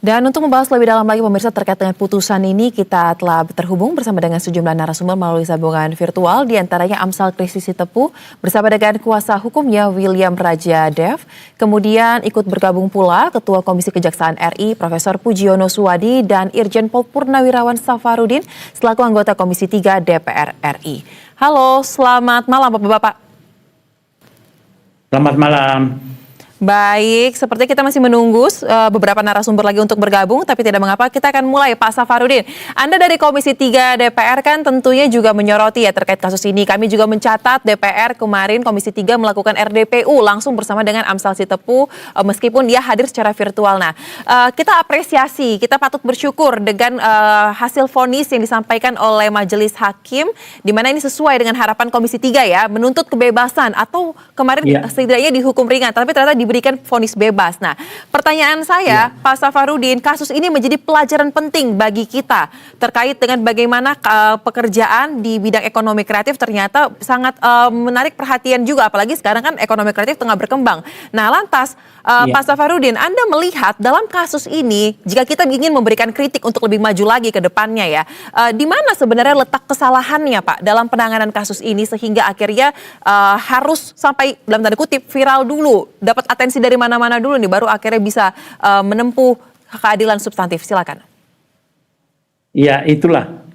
Dan untuk membahas lebih dalam lagi pemirsa terkait dengan putusan ini, kita telah terhubung bersama dengan sejumlah narasumber melalui sambungan virtual, diantaranya Amsal Kristisi Tepu bersama dengan kuasa hukumnya William Raja Dev. Kemudian ikut bergabung pula Ketua Komisi Kejaksaan RI Profesor Pujiono Suwadi dan Irjen Pol Purnawirawan Safarudin selaku anggota Komisi 3 DPR RI. Halo, selamat malam Bapak-Bapak. Selamat malam. Baik, seperti kita masih menunggu beberapa narasumber lagi untuk bergabung, tapi tidak mengapa, kita akan mulai. Pak Safarudin, Anda dari Komisi 3 DPR kan tentunya juga menyoroti ya terkait kasus ini. Kami juga mencatat DPR kemarin Komisi 3 melakukan RDPU langsung bersama dengan Amsal Sitepu, meskipun dia hadir secara virtual. Nah, kita apresiasi, kita patut bersyukur dengan hasil vonis yang disampaikan oleh Majelis Hakim, di mana ini sesuai dengan harapan Komisi 3 ya, menuntut kebebasan atau kemarin setidaknya dihukum ringan, tapi ternyata diberikan vonis bebas. Nah, pertanyaan saya, Pak Safarudin, kasus ini menjadi pelajaran penting bagi kita terkait dengan bagaimana pekerjaan di bidang ekonomi kreatif ternyata sangat menarik perhatian juga, apalagi sekarang kan ekonomi kreatif tengah berkembang. Nah, lantas Pak Safarudin, Anda melihat dalam kasus ini, jika kita ingin memberikan kritik untuk lebih maju lagi ke depannya ya, di mana sebenarnya letak kesalahannya Pak dalam penanganan kasus ini sehingga akhirnya harus sampai dalam tanda kutip viral dulu, dapat atensi dari mana-mana dulu nih, baru akhirnya bisa menempuh keadilan substantif. Silakan. Ya, itulah.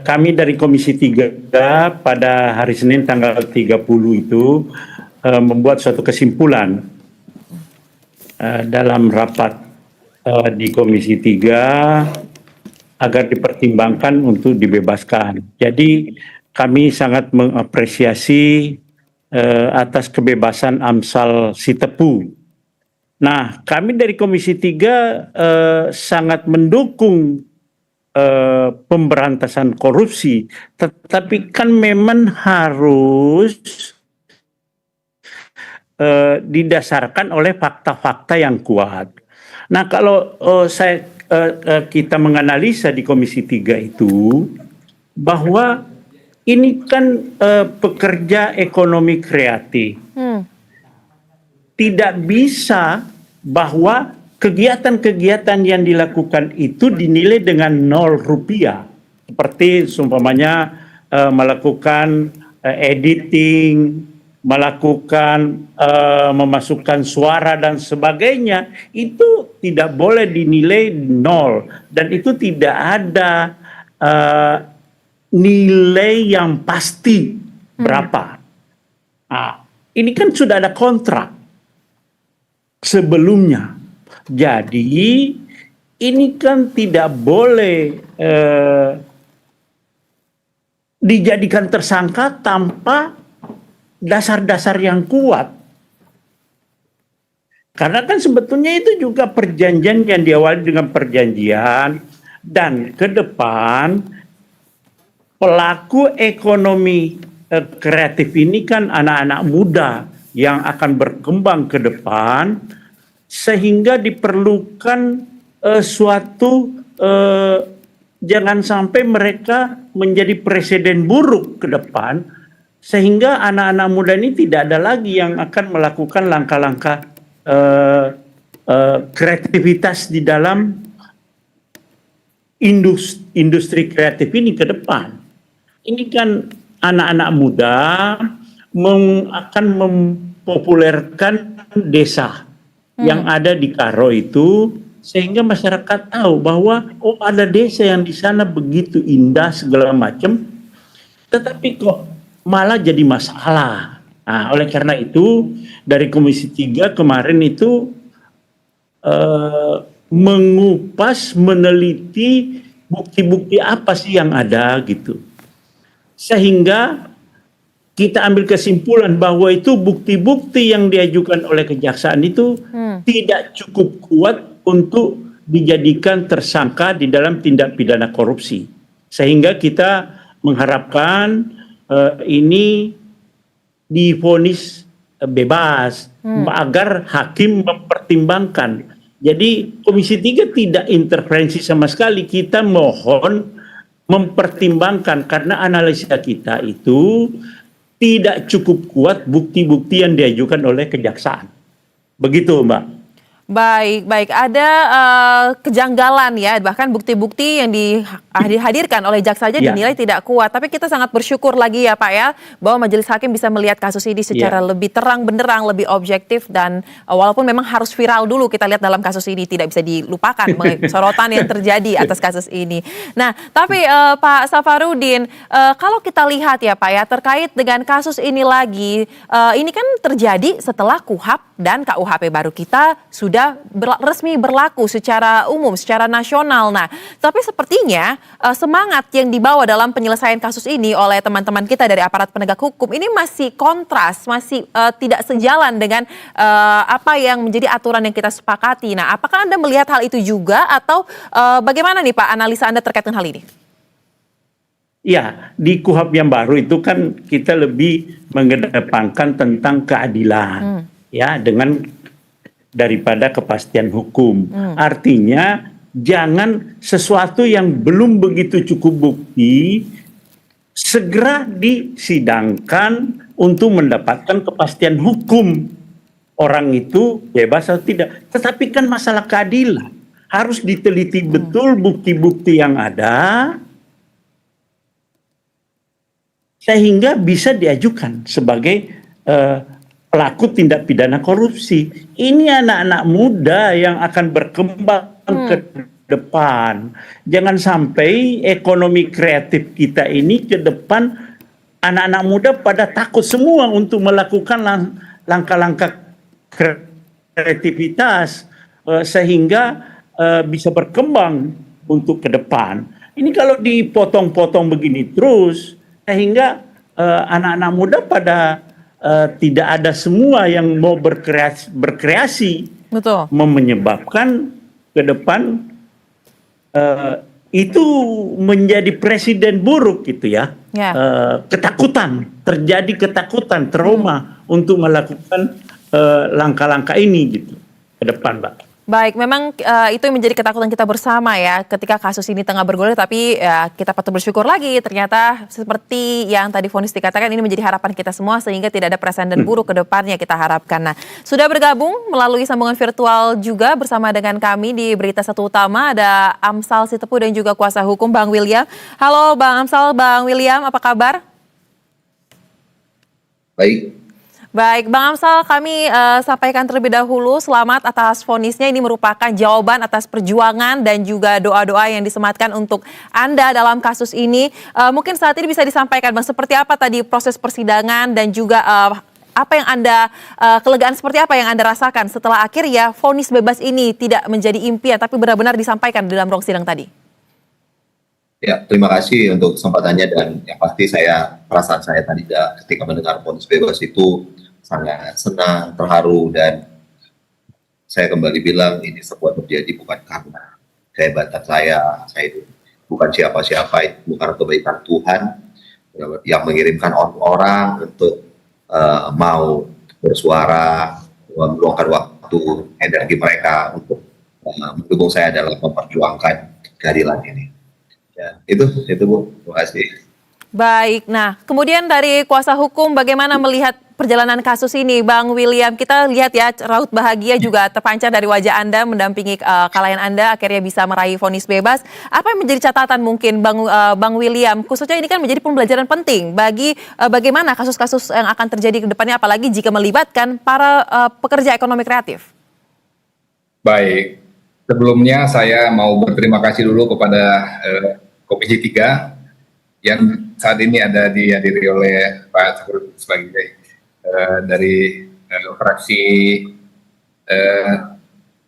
Kami dari Komisi 3 pada hari Senin tanggal 30 itu membuat suatu kesimpulan dalam rapat di Komisi 3 agar dipertimbangkan untuk dibebaskan. Jadi kami sangat mengapresiasi atas kebebasan Amsal Sitepu. Nah, kami dari Komisi 3 sangat mendukung pemberantasan korupsi, tetapi kan memang harus didasarkan oleh fakta-fakta yang kuat. Nah, kalau kita menganalisa di Komisi 3 itu bahwa ini kan pekerja ekonomi kreatif. Tidak bisa bahwa kegiatan-kegiatan yang dilakukan itu dinilai dengan 0 rupiah. Seperti seumpamanya melakukan editing, melakukan memasukkan suara dan sebagainya. Itu tidak boleh dinilai 0. Dan itu tidak ada nilai yang pasti berapa. Nah, ini kan sudah ada kontrak sebelumnya. Jadi ini kan tidak boleh dijadikan tersangka tanpa dasar-dasar yang kuat. Karena kan sebetulnya itu juga perjanjian yang diawali dengan perjanjian, dan ke depan pelaku ekonomi kreatif ini kan anak-anak muda yang akan berkembang ke depan, sehingga diperlukan jangan sampai mereka menjadi presiden buruk ke depan, sehingga anak-anak muda ini tidak ada lagi yang akan melakukan langkah-langkah kreativitas di dalam industri kreatif ini ke depan. Ini kan anak-anak muda akan mempopulerkan desa yang ada di Karo itu, sehingga masyarakat tahu bahwa ada desa yang di sana begitu indah segala macam, tetapi kok malah jadi masalah. Nah, oleh karena itu dari Komisi 3 kemarin itu mengupas, meneliti bukti-bukti apa sih yang ada gitu. Sehingga kita ambil kesimpulan bahwa itu bukti-bukti yang diajukan oleh kejaksaan itu tidak cukup kuat untuk dijadikan tersangka di dalam tindak pidana korupsi. Sehingga kita mengharapkan ini divonis bebas agar hakim mempertimbangkan. Jadi Komisi 3 tidak intervensi sama sekali. Kita mohon mempertimbangkan, karena analisa kita itu tidak cukup kuat bukti-bukti yang diajukan oleh kejaksaan. Begitu, Mbak. Baik, baik. Ada kejanggalan ya, bahkan bukti-bukti yang dihadirkan oleh jaksa saja Ya, dinilai tidak kuat. Tapi kita sangat bersyukur lagi ya Pak ya, bahwa majelis hakim bisa melihat kasus ini secara ya, lebih terang benderang, lebih objektif dan walaupun memang harus viral dulu kita lihat dalam kasus ini, tidak bisa dilupakan sorotan yang terjadi atas kasus ini. Nah, tapi Pak Safarudin, kalau kita lihat ya Pak ya, terkait dengan kasus ini lagi, ini kan terjadi setelah KUHP dan KUHP baru kita sudah resmi berlaku secara umum, secara nasional. Nah, tapi sepertinya semangat yang dibawa dalam penyelesaian kasus ini oleh teman-teman kita dari aparat penegak hukum ini masih kontras, masih tidak sejalan dengan apa yang menjadi aturan yang kita sepakati. Nah, apakah Anda melihat hal itu juga atau bagaimana nih Pak analisa Anda terkait dengan hal ini? ya. Di KUHP yang baru itu kan kita lebih mengedepankan tentang keadilan, ya, dengan daripada kepastian hukum. Artinya jangan sesuatu yang belum begitu cukup bukti segera disidangkan untuk mendapatkan kepastian hukum. Orang itu bebas atau tidak. Tetapi kan masalah keadilan. Harus diteliti betul bukti-bukti yang ada sehingga bisa diajukan sebagai pelaku tindak pidana korupsi. Ini anak-anak muda yang akan berkembang ke depan. Jangan sampai ekonomi kreatif kita ini ke depan anak-anak muda pada takut semua untuk melakukan langkah-langkah kreativitas sehingga bisa berkembang untuk ke depan. Ini kalau dipotong-potong begini terus sehingga anak-anak muda pada tidak ada semua yang mau berkreasi, Betul. menyebabkan ke depan itu menjadi presiden buruk gitu ya. Ya. Ketakutan, terjadi ketakutan, trauma untuk melakukan langkah-langkah ini gitu ke depan, Mbak. Baik, memang itu yang menjadi ketakutan kita bersama ya ketika kasus ini tengah bergulir, tapi kita patut bersyukur lagi ternyata seperti yang tadi vonis dikatakan ini menjadi harapan kita semua sehingga tidak ada presiden buruk ke depannya kita harapkan. Nah, sudah bergabung melalui sambungan virtual juga bersama dengan kami di Berita Satu Utama ada Amsal Sitepu dan juga kuasa hukum Bang William. Halo Bang Amsal, Bang William, apa kabar? Baik. Baik, Bang Amsal, kami sampaikan terlebih dahulu selamat atas vonisnya. Ini merupakan jawaban atas perjuangan dan juga doa-doa yang disematkan untuk Anda dalam kasus ini. Mungkin saat ini bisa disampaikan, Bang, seperti apa tadi proses persidangan dan juga apa yang Anda, kelegaan seperti apa yang Anda rasakan setelah akhirnya vonis bebas ini tidak menjadi impian, tapi benar-benar disampaikan di dalam ruang sidang tadi? Ya, terima kasih untuk kesempatannya dan yang pasti perasaan saya tadi ketika mendengar vonis bebas itu sangat senang, terharu dan saya kembali bilang ini semua terjadi bukan karena kehebatan saya itu bukan siapa-siapa, itu bukan kebaikan Tuhan yang mengirimkan orang untuk mau bersuara, meluangkan waktu, energi mereka untuk mendukung saya dalam memperjuangkan keadilan ini. Ya, itu Bu, terima kasih. Baik, nah kemudian dari kuasa hukum bagaimana melihat perjalanan kasus ini, Bang William? Kita lihat ya raut bahagia juga terpancar dari wajah Anda mendampingi klien Anda akhirnya bisa meraih vonis bebas. Apa yang menjadi catatan mungkin Bang William? Khususnya ini kan menjadi pembelajaran penting bagi bagaimana kasus-kasus yang akan terjadi ke depannya apalagi jika melibatkan para pekerja ekonomi kreatif. Baik, sebelumnya saya mau berterima kasih dulu kepada Komisi 3 yang saat ini dihadiri oleh Pak Safarudin sebagai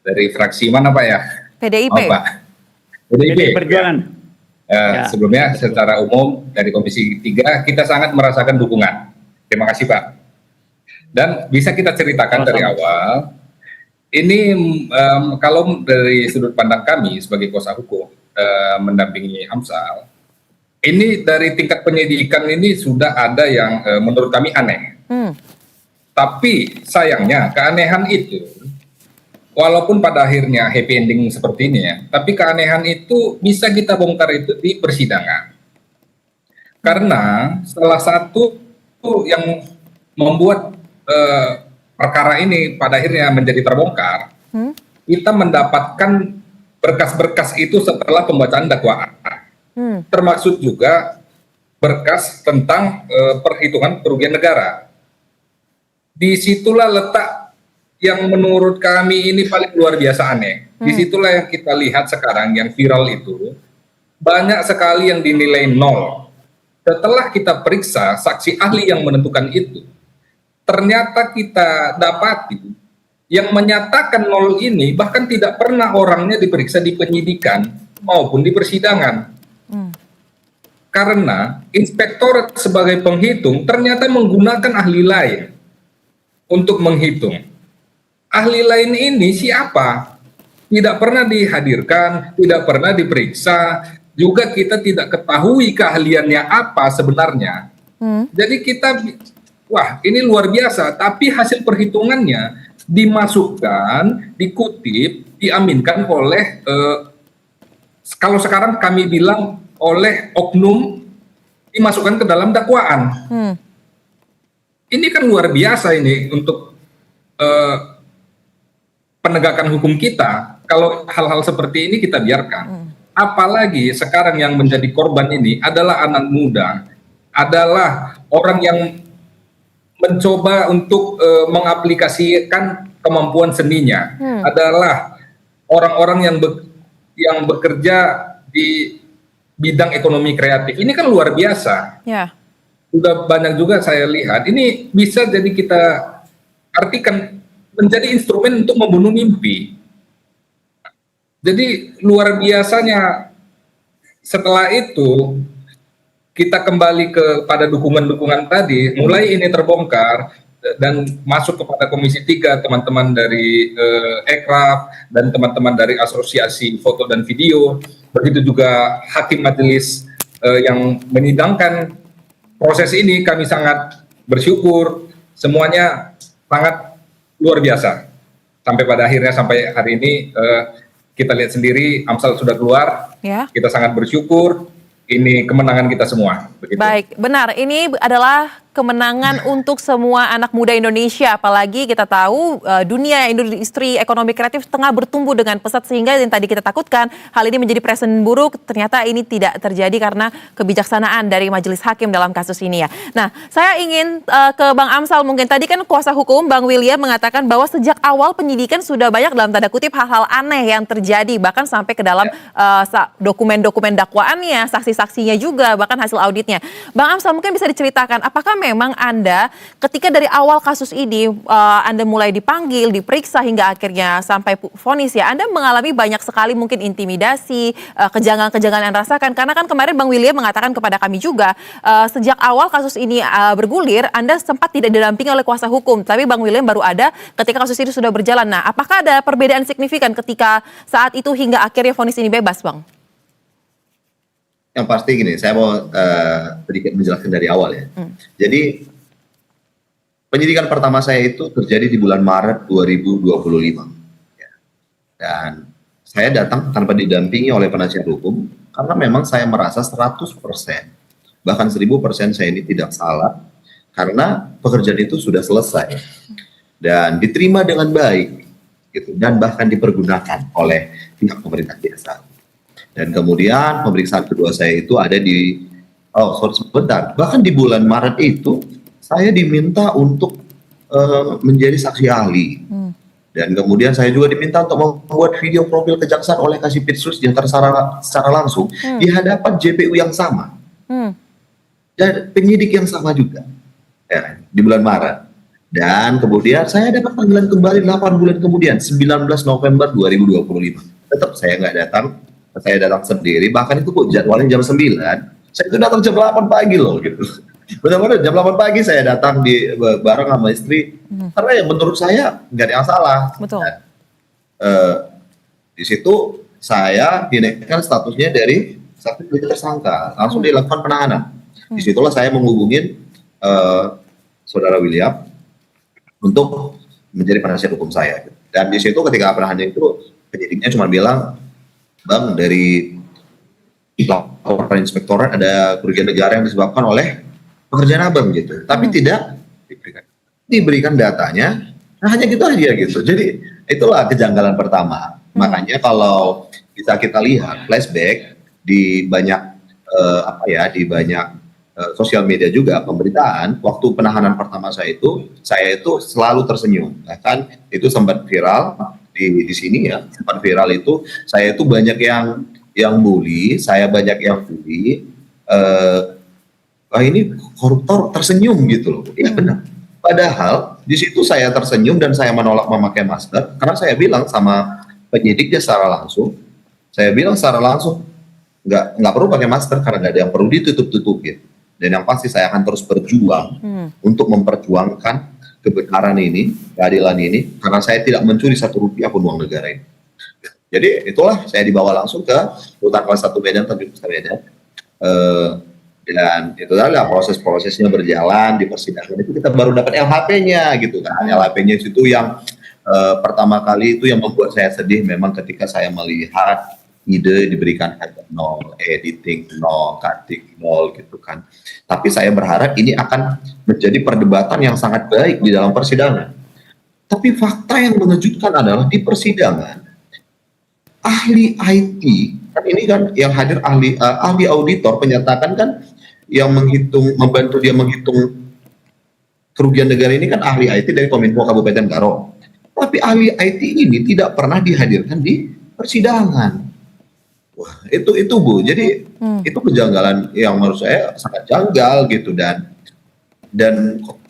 dari fraksi mana Pak ya? PDIP. Oh, Pak. PDIP Perjuangan. Ya. Sebelumnya secara umum dari Komisi 3 kita sangat merasakan dukungan. Terima kasih Pak. Dan bisa kita ceritakan dari awal, ini kalau dari sudut pandang kami sebagai kuasa hukum mendampingi Amsal, ini dari tingkat penyidikan ini sudah ada yang menurut kami aneh. Tapi sayangnya keanehan itu, walaupun pada akhirnya happy ending seperti ini ya, tapi keanehan itu bisa kita bongkar itu di persidangan. Karena salah satu yang membuat perkara ini pada akhirnya menjadi terbongkar, kita mendapatkan berkas-berkas itu setelah pembacaan dakwaan. Termasuk juga berkas tentang perhitungan kerugian negara. Disitulah letak yang menurut kami ini paling luar biasa aneh. Disitulah yang kita lihat sekarang yang viral itu, banyak sekali yang dinilai 0. Setelah kita periksa saksi ahli yang menentukan itu, ternyata kita dapati yang menyatakan 0 ini bahkan tidak pernah orangnya diperiksa di penyidikan maupun di persidangan. Karena inspektorat sebagai penghitung ternyata menggunakan ahli lain untuk menghitung. Ahli lain ini siapa? Tidak pernah dihadirkan, tidak pernah diperiksa, juga kita tidak ketahui keahliannya apa sebenarnya. Jadi kita, wah ini luar biasa, tapi hasil perhitungannya dimasukkan, dikutip, diaminkan oleh, kalau sekarang kami bilang oleh oknum, dimasukkan ke dalam dakwaan. Ini kan luar biasa ini untuk penegakan hukum kita. Kalau hal-hal seperti ini kita biarkan. Apalagi sekarang yang menjadi korban ini adalah anak muda, adalah orang yang mencoba untuk mengaplikasikan kemampuan seninya, adalah orang-orang yang bekerja di bidang ekonomi kreatif. Ini kan luar biasa. Sudah banyak juga saya lihat, ini bisa jadi kita artikan menjadi instrumen untuk membunuh mimpi. Jadi luar biasanya setelah itu kita kembali kepada dukungan-dukungan tadi, mulai ini terbongkar dan masuk kepada Komisi 3, teman-teman dari Ekraf dan teman-teman dari Asosiasi Foto dan Video, begitu juga hakim majelis yang menyidangkan proses ini. Kami sangat bersyukur, semuanya sangat luar biasa. Sampai pada akhirnya, sampai hari ini kita lihat sendiri Amsal sudah keluar, kita sangat bersyukur, ini kemenangan kita semua. Begitu. Baik, benar. Ini adalah kemenangan untuk semua anak muda Indonesia, apalagi kita tahu dunia industri ekonomi kreatif tengah bertumbuh dengan pesat, sehingga yang tadi kita takutkan hal ini menjadi presiden buruk, ternyata ini tidak terjadi karena kebijaksanaan dari majelis hakim dalam kasus ini ya. Nah, saya ingin ke Bang Amsal, mungkin tadi kan kuasa hukum Bang William mengatakan bahwa sejak awal penyidikan sudah banyak dalam tanda kutip hal-hal aneh yang terjadi, bahkan sampai ke dalam dokumen-dokumen dakwaannya, saksi-saksinya juga, bahkan hasil auditnya. Bang Amsal, mungkin bisa diceritakan apakah memang Anda ketika dari awal kasus ini Anda mulai dipanggil, diperiksa hingga akhirnya sampai vonis ya, Anda mengalami banyak sekali mungkin intimidasi, kejanggalan-kejanggalan yang rasakan, karena kan kemarin Bang William mengatakan kepada kami juga sejak awal kasus ini bergulir Anda sempat tidak didampingi oleh kuasa hukum, tapi Bang William baru ada ketika kasus ini sudah berjalan. Nah, apakah ada perbedaan signifikan ketika saat itu hingga akhirnya vonis ini bebas, Bang? Yang pasti gini, saya mau sedikit menjelaskan dari awal ya. Jadi penyidikan pertama saya itu terjadi di bulan Maret 2025. Ya. Dan saya datang tanpa didampingi oleh penasihat hukum karena memang saya merasa 100%, bahkan 1000% saya ini tidak salah karena pekerjaan itu sudah selesai dan diterima dengan baik gitu, dan bahkan dipergunakan oleh pihak pemerintah desa. Dan kemudian pemeriksaan kedua saya itu ada di, bahkan di bulan Maret itu saya diminta untuk menjadi saksi ahli. Dan kemudian saya juga diminta untuk membuat video profil kejaksaan oleh Kasipitsus yang secara langsung di hadapan JPU yang sama. Dan penyidik yang sama juga ya, di bulan Maret. Dan kemudian saya dapat panggilan kembali 8 bulan kemudian, 19 November 2025. Tetap saya nggak datang. Saya datang sendiri, bahkan itu kok jadwalnya jam 9, saya itu datang jam 8 pagi loh gitu. Benar-benar jam 8 pagi saya datang bareng sama istri, karena ya menurut saya nggak ada yang salah. Betul. Dan, di situ saya dinaikkan statusnya dari status tersangka, langsung dilakukan penahanan. Disitulah saya menghubungin saudara William untuk menjadi penasihat hukum saya. Dan di situ ketika penahanan itu penyidiknya cuma bilang, Bang, dari laporan inspektorat ada kerugian negara yang disebabkan oleh pekerjaan abang gitu, tapi tidak diberikan datanya. Nah, hanya gitu aja gitu. Jadi Itulah kejanggalan pertama. Makanya kalau bisa kita lihat flashback di banyak di banyak sosial media juga pemberitaan, waktu penahanan pertama saya itu selalu tersenyum. Bahkan itu sempat viral di sini ya, sempat viral itu saya itu banyak yang bully, saya banyak yang bully. Ini koruptor tersenyum gitu loh. Iya benar. Padahal di situ saya tersenyum dan saya menolak memakai masker karena saya bilang sama penyidiknya secara langsung, nggak perlu pakai masker karena nggak ada yang perlu ditutup-tutupin. Dan yang pasti saya akan terus berjuang untuk memperjuangkan kebenaran ini, keadilan ini, karena saya tidak mencuri 1 rupiah pun uang negara ini. Jadi itulah saya dibawa langsung ke Rutan Kelas 1 Medan, Tanjung Besar Medan. Dan itu adalah proses-prosesnya berjalan di persidangan itu kita baru dapat LHP-nya gitu kan. LHP-nya itu yang pertama kali itu yang membuat saya sedih memang ketika saya melihat ide diberikan harga 0, editing 0, cutting 0 gitu kan. Tapi saya berharap ini akan menjadi perdebatan yang sangat baik di dalam persidangan. Tapi fakta yang mengejutkan adalah di persidangan ahli IT kan ini kan yang hadir ahli auditor menyatakan kan yang membantu dia menghitung kerugian negara ini kan ahli IT dari Kominfo Kabupaten Karo. Tapi ahli IT ini tidak pernah dihadirkan di persidangan. Wah, itu Bu. Jadi itu kejanggalan yang menurut saya sangat janggal gitu dan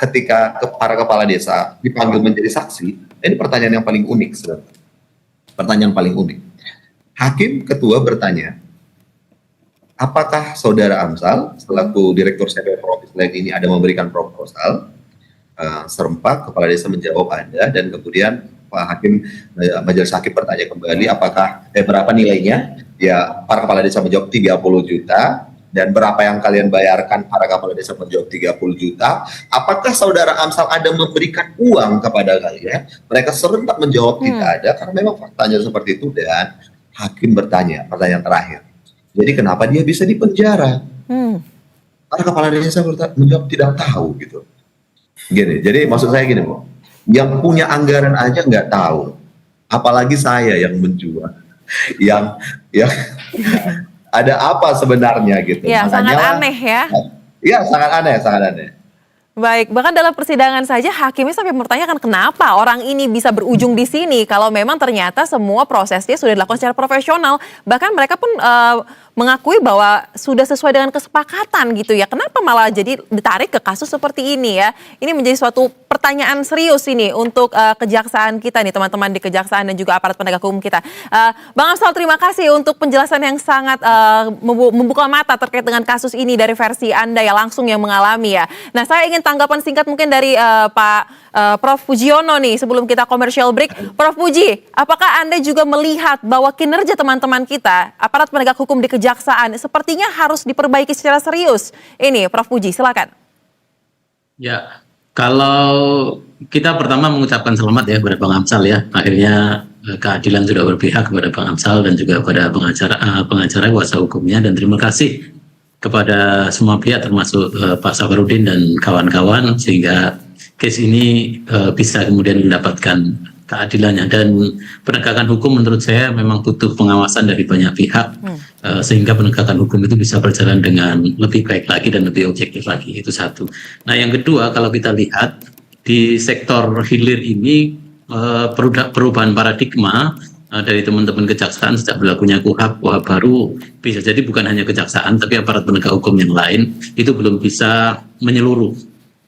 ketika para kepala desa dipanggil menjadi saksi, ini pertanyaan yang paling unik sebenarnya. Pertanyaan paling unik. Hakim ketua bertanya, apakah saudara Amsal selaku direktur CP Provinsi lain ini ada memberikan proposal? Serempak kepala desa menjawab ada, dan kemudian Pak Hakim majelis hakim bertanya kembali apakah berapa nilainya? Ya, para kepala desa menjawab 30 juta. Dan berapa yang kalian bayarkan? Para kepala desa menjawab 30 juta. Apakah saudara Amsal ada memberikan uang kepada kalian? Mereka serentak menjawab tidak ada, karena memang faktanya seperti itu. Dan hakim bertanya, pertanyaan terakhir, jadi kenapa dia bisa dipenjara? Para kepala desa menjawab tidak tahu gitu. Gini, jadi maksud saya gini Bu, yang punya anggaran aja nggak tahu, apalagi saya yang menjual, yang ada apa sebenarnya gitu. Ya, sangat aneh ya. Iya, sangat aneh. Baik, bahkan dalam persidangan saja hakimnya sampai mempertanyakan kenapa orang ini bisa berujung di sini kalau memang ternyata semua prosesnya sudah dilakukan secara profesional. Bahkan mereka pun mengakui bahwa sudah sesuai dengan kesepakatan gitu ya. Kenapa malah jadi ditarik ke kasus seperti ini ya? Ini menjadi suatu pertanyaan serius ini untuk kejaksaan kita nih, teman-teman di kejaksaan dan juga aparat penegak hukum kita. Bang Amsal, terima kasih untuk penjelasan yang sangat membuka mata terkait dengan kasus ini dari versi Anda ya, langsung yang mengalami ya. Nah, saya ingin tanggapan singkat mungkin dari Prof. Pujiono nih sebelum kita commercial break. Prof. Puji, apakah Anda juga melihat bahwa kinerja teman-teman kita, aparat penegak hukum di kejaksaan, sepertinya harus diperbaiki secara serius? Ini Prof. Puji, silakan. Ya, kalau kita pertama mengucapkan selamat ya kepada Bang Amsal ya. Akhirnya keadilan sudah berpihak kepada Bang Amsal dan juga kepada pengacara kuasa hukumnya, dan terima kasih kepada semua pihak termasuk Pak Safarudin dan kawan-kawan sehingga case ini bisa kemudian mendapatkan keadilannya. Dan penegakan hukum menurut saya memang butuh pengawasan dari banyak pihak sehingga penegakan hukum itu bisa berjalan dengan lebih baik lagi dan lebih objektif lagi. Itu satu. Nah, yang kedua, kalau kita lihat di sektor hilir ini perubahan paradigma dari teman-teman kejaksaan sejak berlakunya KUHP baru, bisa jadi bukan hanya kejaksaan tapi aparat penegak hukum yang lain itu belum bisa menyeluruh.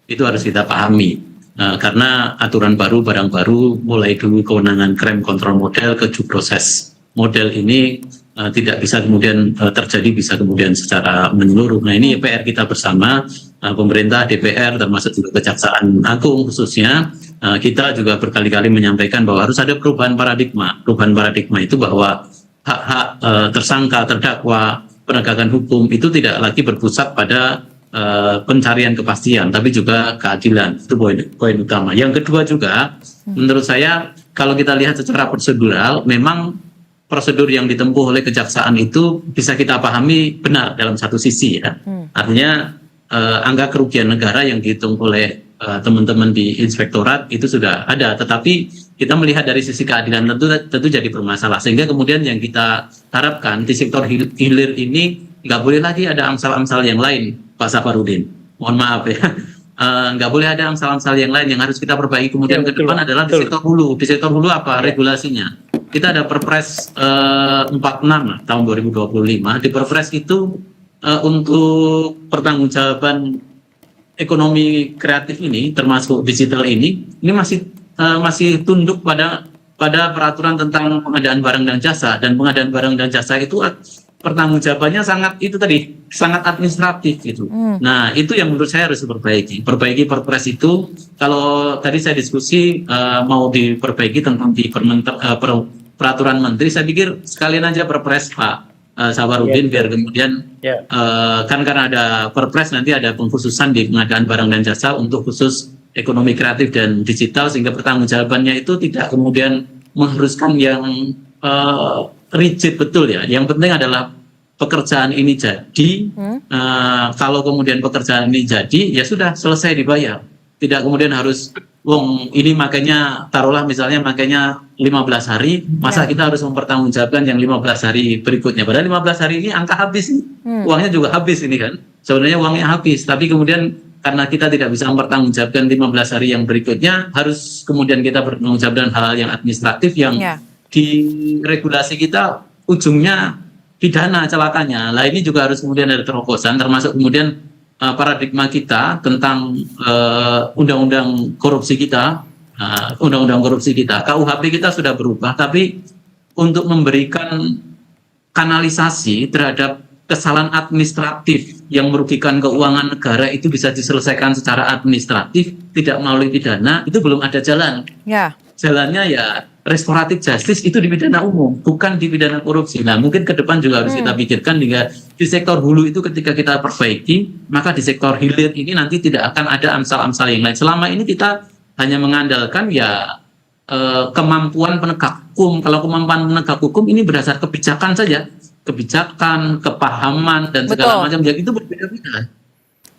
Itu harus kita pahami. Karena aturan baru, barang baru, mulai dulu kewenangan krem kontrol model ke due proses model ini tidak bisa kemudian terjadi, bisa kemudian secara menyeluruh. Nah, ini PR kita bersama, pemerintah, DPR, termasuk juga Kejaksaan Agung khususnya. Kita juga berkali-kali menyampaikan bahwa harus ada perubahan paradigma. Perubahan paradigma itu bahwa hak-hak tersangka, terdakwa, penegakan hukum itu tidak lagi berpusat pada pencarian kepastian, tapi juga keadilan. Itu poin utama. Yang kedua juga, menurut saya kalau kita lihat secara prosedural, memang prosedur yang ditempuh oleh kejaksaan itu bisa kita pahami benar dalam satu sisi ya. Artinya angka kerugian negara yang dihitung oleh teman-teman di inspektorat itu sudah ada, tetapi kita melihat dari sisi keadilan tentu jadi bermasalah, sehingga kemudian yang kita harapkan di sektor hilir ini nggak boleh lagi ada amsal-amsal yang lain, Pak Safarudin. Mohon maaf ya, nggak boleh ada amsal-amsal yang lain. Yang harus kita perbaiki kemudian ke depan adalah di sektor hulu. Di sektor hulu apa regulasinya? Kita ada Perpres 46 tahun 2025. Di Perpres itu untuk pertanggungjawaban ekonomi kreatif ini, termasuk digital ini masih tunduk pada peraturan tentang pengadaan barang dan jasa, dan pengadaan barang dan jasa itu pertanggungjawabannya sangat administratif gitu. Nah, itu yang menurut saya harus diperbaiki. Perbaiki Perpres itu, kalau tadi saya diskusi mau diperbaiki tentang di peraturan menteri, saya pikir sekalian aja Perpres Pak Safarudin, biar kemudian kan karena ada Perpres nanti ada pengkhususan di pengadaan barang dan jasa untuk khusus ekonomi kreatif dan digital, sehingga pertanggungjawabannya itu tidak kemudian mengharuskan yang rigid betul ya. Yang penting adalah pekerjaan ini jadi, kalau kemudian pekerjaan ini jadi, ya sudah selesai dibayar. Tidak kemudian harus, ini makanya taruhlah misalnya makanya 15 hari, masa kita harus mempertanggungjawabkan yang 15 hari berikutnya. Padahal 15 hari ini angka habis, uangnya juga habis ini kan. Sebenarnya uangnya habis, tapi kemudian karena kita tidak bisa mempertanggungjawabkan 15 hari yang berikutnya, harus kemudian kita bertanggung jawab dengan hal yang administratif yang di regulasi kita ujungnya pidana celakanya. Lah ini juga harus kemudian ada terobosan, termasuk kemudian paradigma kita tentang undang-undang korupsi kita, KUHP kita sudah berubah, tapi untuk memberikan kanalisasi terhadap kesalahan administratif yang merugikan keuangan negara itu bisa diselesaikan secara administratif, tidak melalui pidana, itu belum ada jalan. Jalannya ya restoratif justice, itu di pidana umum, bukan di pidana korupsi. Nah, mungkin ke depan juga harus kita pikirkan, hingga di sektor hulu itu ketika kita perbaiki, maka di sektor hilir ini nanti tidak akan ada amsal-amsal yang lain. Selama ini kita hanya mengandalkan kemampuan penegak hukum. Kalau kemampuan penegak hukum ini berdasar kebijakan saja, kebijakan, kepahaman, dan segala macam, jadi itu berbeda-beda.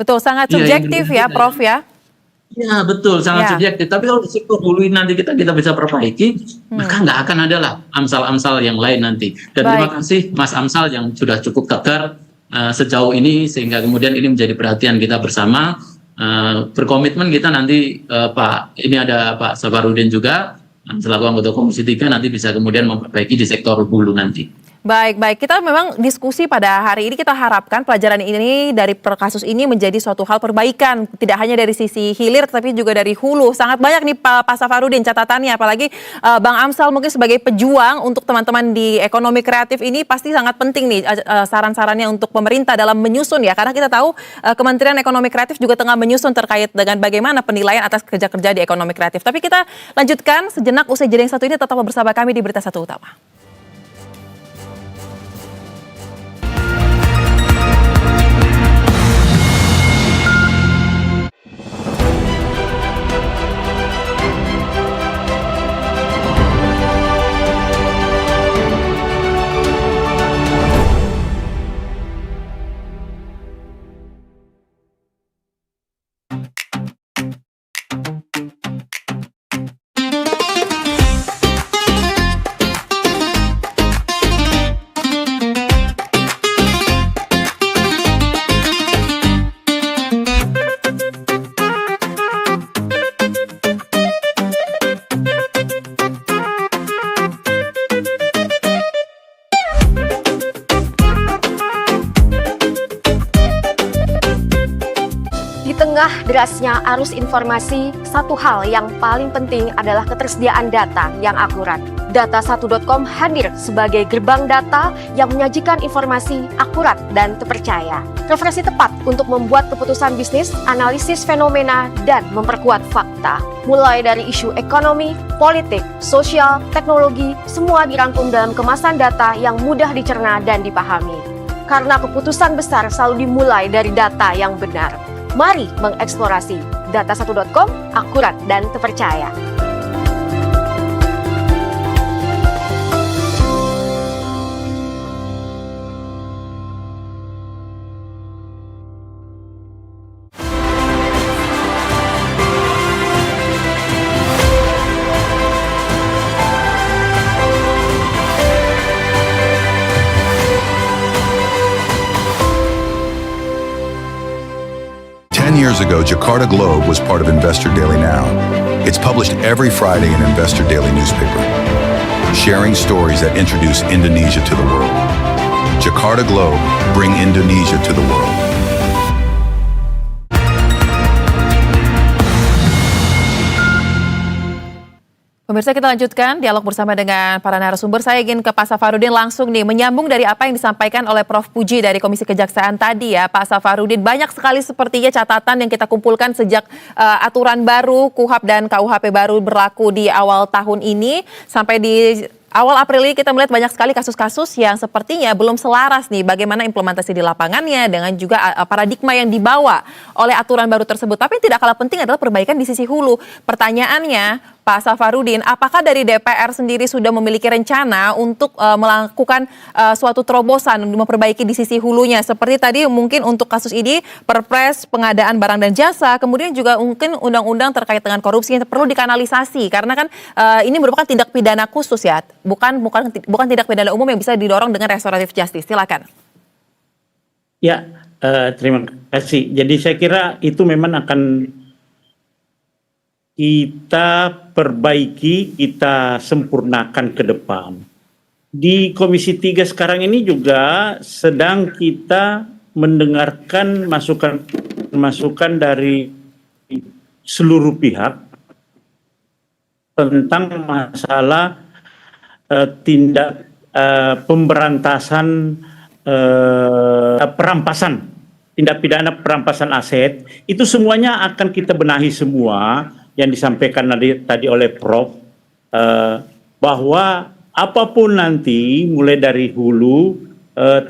Betul, sangat subjektif ya, Prof ya. Ya betul, sangat subjektif. Tapi kalau di sektor hulu nanti kita bisa perbaiki, maka nggak akan ada lah amsal-amsal yang lain nanti. Dan terima kasih Mas Amsal yang sudah cukup tegar sejauh ini, sehingga kemudian ini menjadi perhatian kita bersama. Berkomitmen kita nanti ini ada Pak Safarudin juga selaku anggota Komisi 3 nanti bisa kemudian memperbaiki di sektor hulu nanti. Baik. Kita memang diskusi pada hari ini, kita harapkan pelajaran ini dari kasus ini menjadi suatu hal perbaikan, tidak hanya dari sisi hilir tapi juga dari hulu. Sangat banyak nih Pak Safarudin catatannya, apalagi Bang Amsal mungkin sebagai pejuang untuk teman-teman di ekonomi kreatif ini pasti sangat penting nih saran-sarannya untuk pemerintah dalam menyusun ya, karena kita tahu Kementerian Ekonomi Kreatif juga tengah menyusun terkait dengan bagaimana penilaian atas kerja-kerja di ekonomi kreatif. Tapi kita lanjutkan sejenak usai jeda yang satu ini, tetap bersama kami di Berita Satu Utama. Derasnya arus informasi, satu hal yang paling penting adalah ketersediaan data yang akurat. Data1.com hadir sebagai gerbang data yang menyajikan informasi akurat dan terpercaya. Referensi tepat untuk membuat keputusan bisnis, analisis fenomena, dan memperkuat fakta. Mulai dari isu ekonomi, politik, sosial, teknologi, semua dirangkum dalam kemasan data yang mudah dicerna dan dipahami. Karena keputusan besar selalu dimulai dari data yang benar. Mari mengeksplorasi. Data1.com, akurat dan terpercaya. years ago, Jakarta Globe was part of Investor Daily Now. It's published every Friday in Investor Daily newspaper, sharing stories that introduce Indonesia to the world. Jakarta Globe, bring Indonesia to the world. Pemirsa, kita lanjutkan dialog bersama dengan para narasumber. Saya ingin ke Pak Safarudin langsung nih, menyambung dari apa yang disampaikan oleh Prof. Puji dari Komisi Kejaksaan tadi ya, Pak Safarudin. Banyak sekali sepertinya catatan yang kita kumpulkan sejak aturan baru KUHP dan KUHP baru berlaku di awal tahun ini sampai di awal April ini kita melihat banyak sekali kasus-kasus yang sepertinya belum selaras nih bagaimana implementasi di lapangannya dengan juga paradigma yang dibawa oleh aturan baru tersebut. Tapi yang tidak kalah penting adalah perbaikan di sisi hulu. Pertanyaannya, Pak Safarudin, apakah dari DPR sendiri sudah memiliki rencana untuk melakukan suatu terobosan untuk memperbaiki di sisi hulunya? Seperti tadi mungkin untuk kasus ini Perpres pengadaan barang dan jasa, kemudian juga mungkin undang-undang terkait dengan korupsi yang perlu dikanalisasi karena kan ini merupakan tindak pidana khusus ya, bukan tindak pidana umum yang bisa didorong dengan restoratif justice. Silakan. Ya, terima kasih. Jadi saya kira itu memang akan kita perbaiki, kita sempurnakan ke depan. Di Komisi 3 sekarang ini juga sedang kita mendengarkan masukan dari seluruh pihak tentang masalah tindak pemberantasan perampasan, tindak pidana perampasan aset. Itu semuanya akan kita benahi semua yang disampaikan tadi oleh Prof, bahwa apapun nanti mulai dari hulu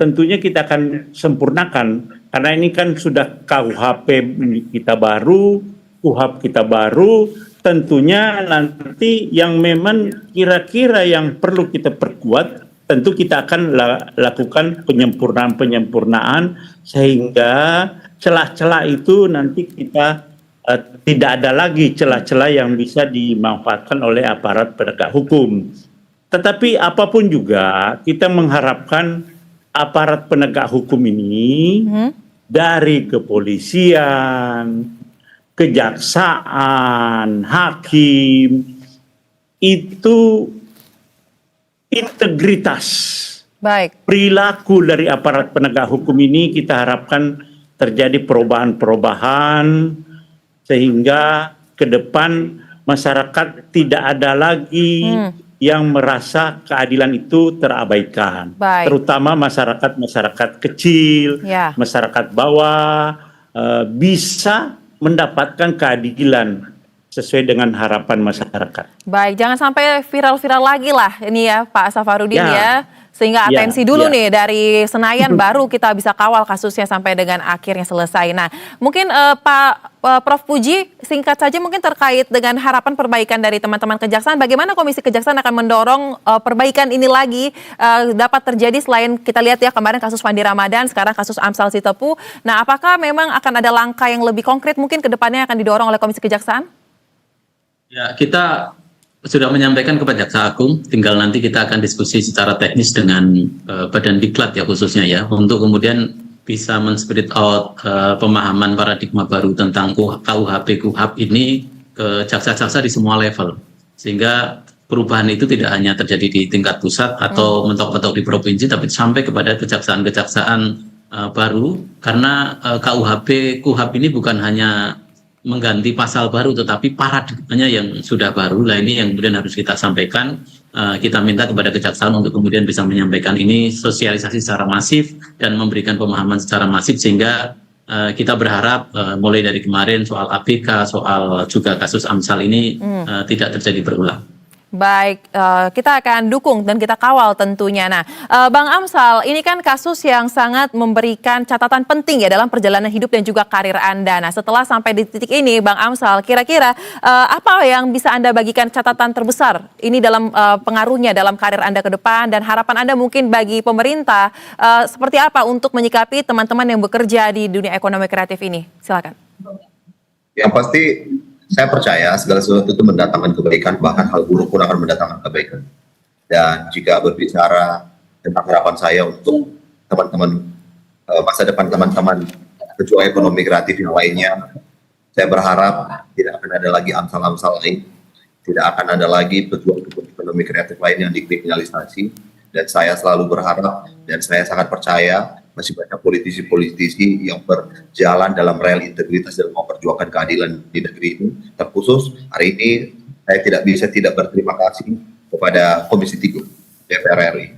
tentunya kita akan sempurnakan karena ini kan sudah KUHP kita baru, KUHP kita baru, tentunya nanti yang memang kira-kira yang perlu kita perkuat tentu kita akan lakukan penyempurnaan sehingga celah-celah itu nanti kita tidak ada lagi celah-celah yang bisa dimanfaatkan oleh aparat penegak hukum. Tetapi apapun juga kita mengharapkan aparat penegak hukum ini dari kepolisian, kejaksaan, hakim itu integritas. Baik. Perilaku dari aparat penegak hukum ini kita harapkan terjadi perubahan-perubahan sehingga ke depan masyarakat tidak ada lagi yang merasa keadilan itu terabaikan. Baik. Terutama masyarakat kecil, masyarakat bawah bisa mendapatkan keadilan sesuai dengan harapan masyarakat. Baik, jangan sampai viral-viral lagi lah ini ya Pak Safarudin ya. Sehingga atensi dulu nih dari Senayan baru kita bisa kawal kasusnya sampai dengan akhirnya selesai. Nah, mungkin Pak Prof. Puji singkat saja mungkin terkait dengan harapan perbaikan dari teman-teman kejaksaan. Bagaimana Komisi Kejaksaan akan mendorong perbaikan ini lagi dapat terjadi selain kita lihat ya kemarin kasus Fandi Ramadan, sekarang kasus Amsal Sitepu. Nah, apakah memang akan ada langkah yang lebih konkret mungkin ke depannya akan didorong oleh Komisi Kejaksaan? Ya, kita sudah menyampaikan kepada Jaksa Agung, tinggal nanti kita akan diskusi secara teknis dengan Badan Diklat ya khususnya ya, untuk kemudian bisa men-spirit out pemahaman paradigma baru tentang KUHP ini ke jaksa-jaksa di semua level. Sehingga perubahan itu tidak hanya terjadi di tingkat pusat atau mentok-mentok di provinsi, tapi sampai kepada kejaksaan-kejaksaan baru, karena KUHP ini bukan hanya mengganti pasal baru, tetapi paradigmanya yang sudah baru. Lah ini yang kemudian harus kita sampaikan. Kita minta kepada kejaksaan untuk kemudian bisa menyampaikan ini sosialisasi secara masif dan memberikan pemahaman secara masif sehingga kita berharap mulai dari kemarin soal ABK, soal juga kasus Amsal ini tidak terjadi berulang. Baik, kita akan dukung dan kita kawal tentunya. Nah, Bang Amsal, ini kan kasus yang sangat memberikan catatan penting ya dalam perjalanan hidup dan juga karir Anda. Nah, setelah sampai di titik ini, Bang Amsal, kira-kira apa yang bisa Anda bagikan catatan terbesar ini dalam pengaruhnya dalam karir Anda ke depan dan harapan Anda mungkin bagi pemerintah seperti apa untuk menyikapi teman-teman yang bekerja di dunia ekonomi kreatif ini? Silakan. Yang pasti saya percaya segala sesuatu itu mendatangkan kebaikan, bahkan hal buruk pun akan mendatangkan kebaikan. Dan jika berbicara tentang harapan saya untuk teman-teman, masa depan teman-teman pejuang ekonomi kreatif yang lainnya, Saya berharap tidak akan ada lagi amsal-amsal lain, tidak akan ada lagi pejuang ekonomi kreatif lain yang dikriminalisasi. Dan saya selalu berharap dan saya sangat percaya masih banyak politisi-politisi yang berjalan dalam rel integritas dan memperjuangkan keadilan di negeri ini. Terkhusus hari ini saya tidak bisa tidak berterima kasih kepada Komisi 3 DPR RI,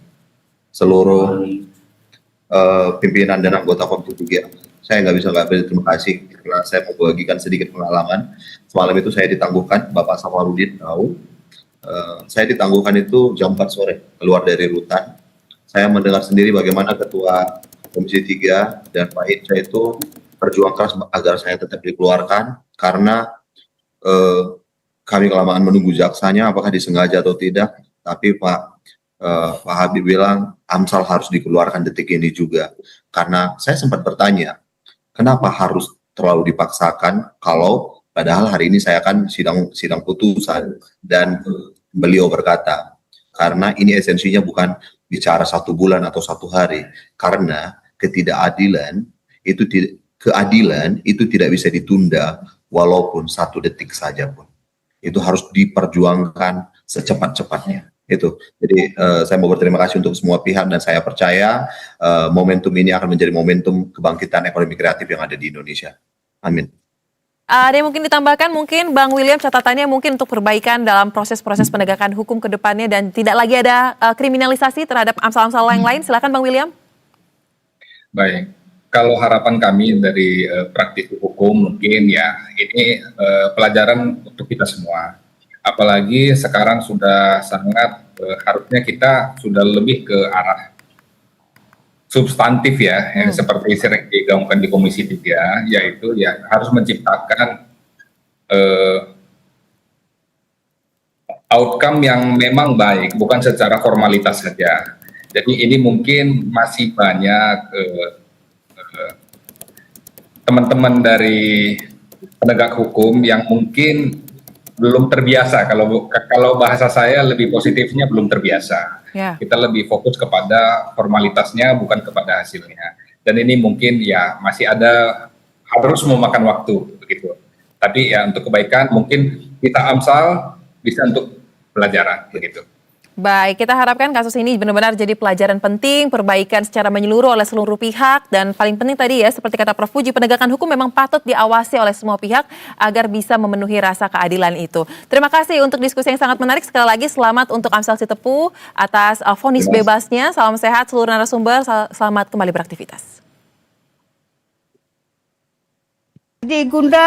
seluruh pimpinan dan anggota Komisi 3. Saya nggak berterima kasih karena saya mau bagikan sedikit pengalaman. Semalam itu saya ditangguhkan, Bapak Safarudin tahu. Saya ditangguhkan itu jam 4 sore, keluar dari rutan. Saya mendengar sendiri bagaimana Ketua Komisi 3 dan Pak Hinca itu berjuang keras agar saya tetap dikeluarkan karena kami kelamaan menunggu jaksanya apakah disengaja atau tidak, tapi Pak Habib bilang Amsal harus dikeluarkan detik ini juga. Karena saya sempat bertanya, kenapa harus terlalu dipaksakan kalau padahal hari ini saya akan sidang putusan, dan beliau berkata, karena ini esensinya bukan bicara 1 bulan atau 1 hari, karena keadilan itu tidak bisa ditunda walaupun 1 detik saja pun. Itu harus diperjuangkan secepat-cepatnya. Itu. Jadi saya mau berterima kasih untuk semua pihak dan saya percaya momentum ini akan menjadi momentum kebangkitan ekonomi kreatif yang ada di Indonesia. Amin. Ada yang mungkin ditambahkan, mungkin Bang William catatannya mungkin untuk perbaikan dalam proses-proses penegakan hukum ke depannya dan tidak lagi ada kriminalisasi terhadap amsal-amsal yang lain. Silakan Bang William. Baik, kalau harapan kami dari praktisi hukum mungkin ya ini pelajaran untuk kita semua. Apalagi sekarang sudah sangat harusnya kita sudah lebih ke arah substantif ya, yang seperti sering digaungkan di Komisi 3, yaitu ya harus menciptakan outcome yang memang baik, bukan secara formalitas saja. Jadi ini mungkin masih banyak teman-teman dari penegak hukum yang mungkin belum terbiasa, kalau bahasa saya lebih positifnya belum terbiasa. Yeah. Kita lebih fokus kepada formalitasnya bukan kepada hasilnya. Dan ini mungkin ya masih harus memakan waktu begitu. Tapi ya untuk kebaikan mungkin kita amsal bisa untuk pelajaran begitu. Baik, kita harapkan kasus ini benar-benar jadi pelajaran penting, perbaikan secara menyeluruh oleh seluruh pihak, dan paling penting tadi ya, seperti kata Prof. Puji, penegakan hukum memang patut diawasi oleh semua pihak agar bisa memenuhi rasa keadilan itu. Terima kasih untuk diskusi yang sangat menarik. Sekali lagi selamat untuk Amsal Sitepu atas vonis bebasnya. Salam sehat seluruh narasumber, selamat kembali beraktivitas. Digundang